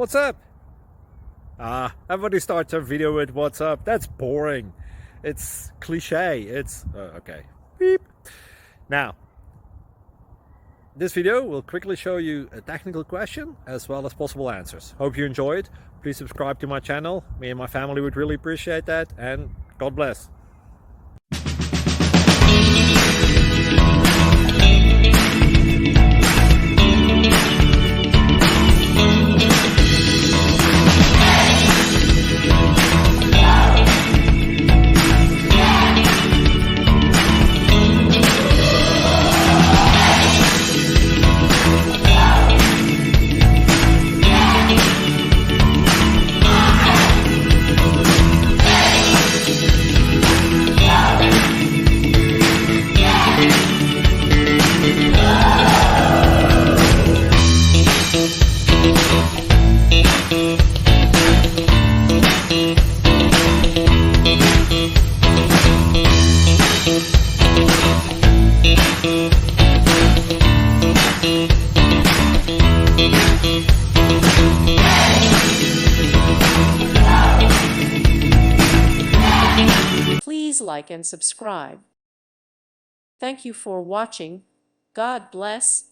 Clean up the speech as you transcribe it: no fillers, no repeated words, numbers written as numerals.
What's up? Everybody starts a video with what's up. That's boring. It's cliche. It's okay. Beep. Now, this video will quickly show you a technical question as well as possible answers. Hope you enjoy it. Please subscribe to my channel. Me and my family would really appreciate that, and God bless. Please like and subscribe. Thank you for watching. God bless.